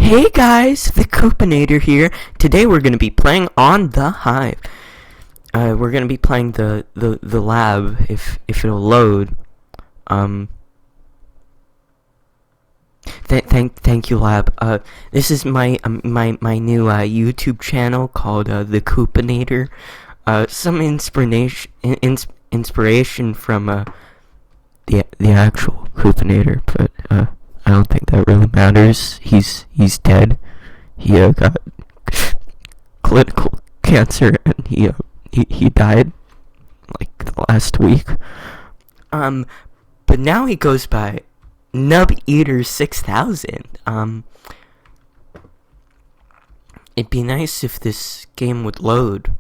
Hey guys, the Coopinator here. Today we're gonna be playing on the Hive. We're gonna be playing the lab if it'll load. Thank you, lab. This is my new YouTube channel called the Coopinator. Some inspiration from the actual Coopinator, but I don't think that really matters. He's dead. He got clinical cancer, and he died like last week. But now he goes by Nub Eater 6000. It'd be nice if this game would load.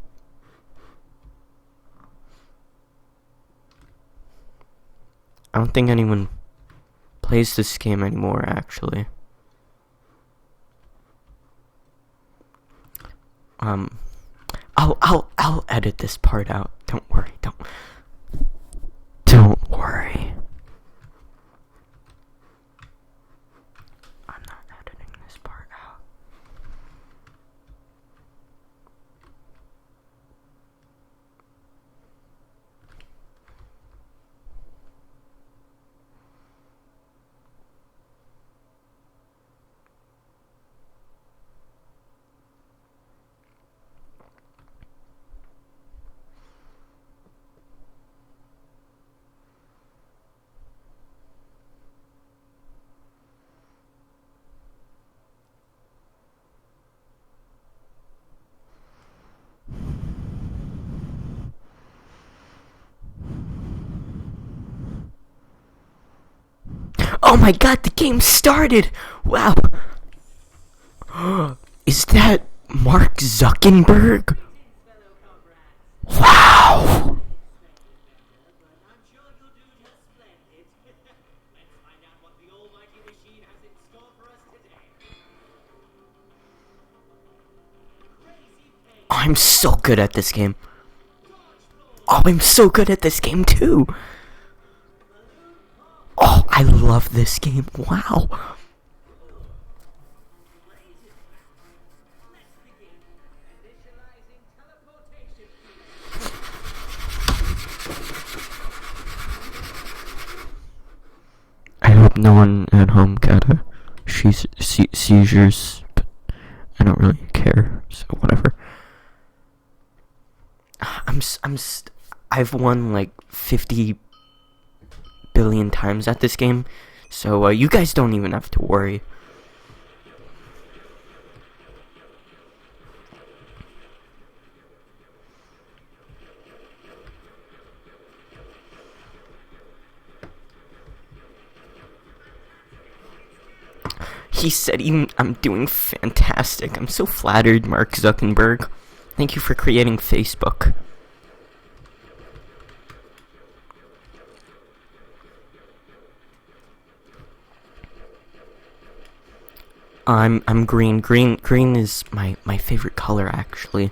I don't think anyone plays this game anymore, actually. I'll edit this part out. Don't worry. Don't worry. I'm not editing this part out. Oh my god, the game started! Wow! Is that Mark Zuckerberg? Wow! I'm so good at this game. Oh, I'm so good at this game too! Oh, I love this game. Wow. I hope no one at home got seizures, but I don't really care, so whatever. I've won like 50 billion times at this game, so you guys don't even have to worry. He said I'm doing fantastic. I'm so flattered, Mark Zuckerberg. Thank you for creating Facebook. I'm green. Green is my favorite color, actually.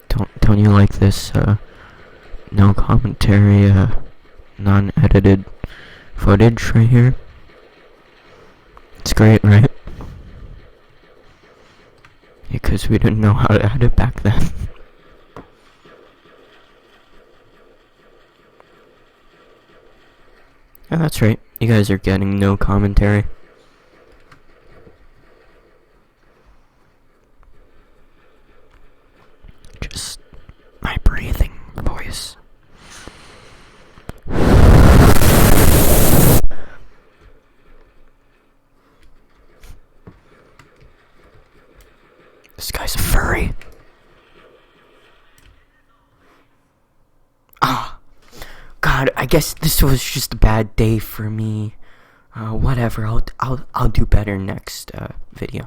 Don't you like this no commentary non-edited footage right here? It's great, right? Because we didn't know how to edit back then. Yeah, that's right. You guys are getting no commentary. Just my breathing voice. This guy's a furry. God, I guess this was just a bad day for me. Whatever. I'll do better next video.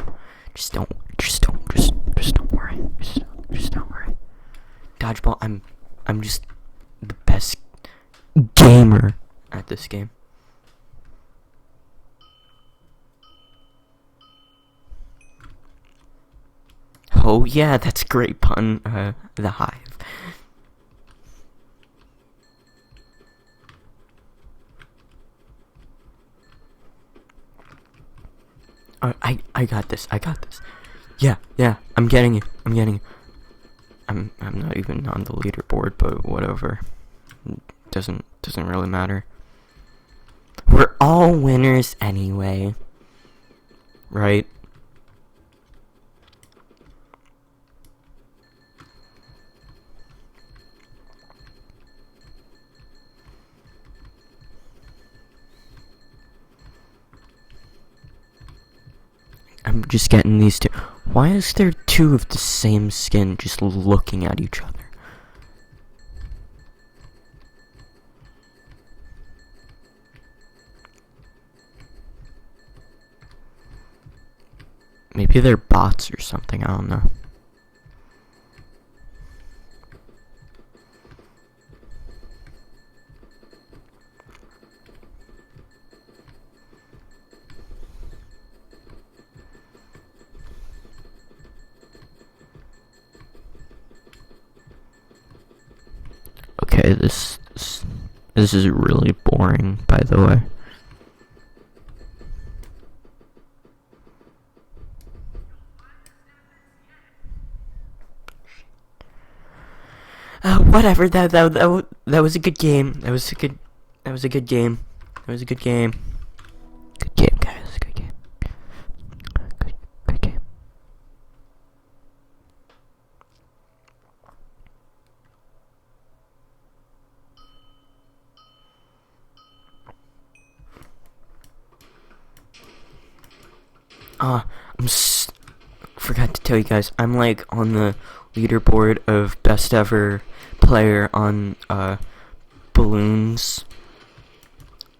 Just don't worry. Just don't worry. Dodgeball. I'm just the best gamer at this game. Oh yeah, that's a great pun. The Hive. I got this. I got this. Yeah, yeah. I'm getting it. I'm getting it. I'm not even on the leaderboard, but whatever. Doesn't really matter. We're all winners anyway. Right? I'm just getting these two. Why is there two of the same skin just looking at each other? Maybe they're bots or something, I don't know. Okay, this is really boring, by the way. Whatever. That was a good game. That was a good game. That was a good game. Good game, guys. Good game. Good game. Forgot to tell you guys, I'm like on the leaderboard of best ever player on balloons.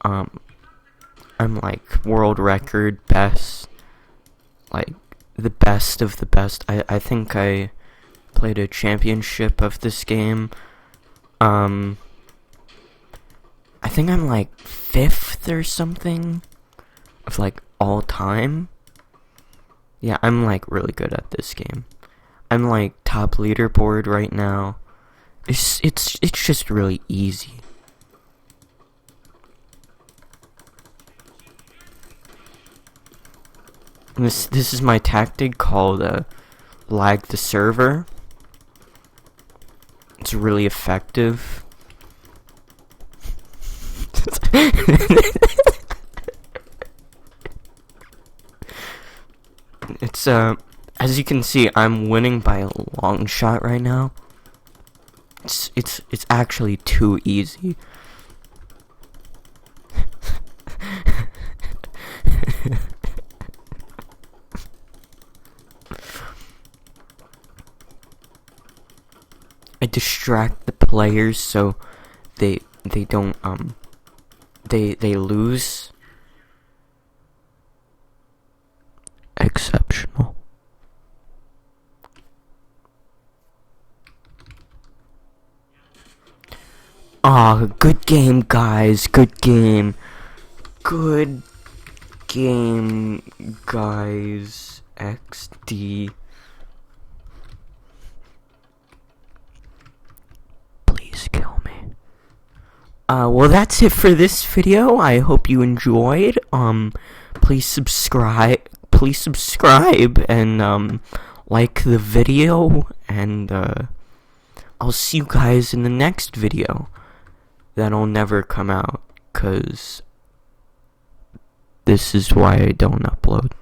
I'm like world record best, like the best of the best. I think I played a championship of this game. I think I'm like 5th or something of like all time. Yeah, I'm like really good at this game. I'm like top leaderboard right now. It's just really easy. This is my tactic called lag the server. It's really effective. It's as you can see, I'm winning by a long shot right now. It's actually too easy. I distract the players so they don't they lose. Exceptional. Ah, good game, guys. Good game. Good game, guys. XD. Please kill me. Well, that's it for this video. I hope you enjoyed. Please subscribe and like the video, and I'll see you guys in the next video that'll never come out, 'cause this is why I don't upload.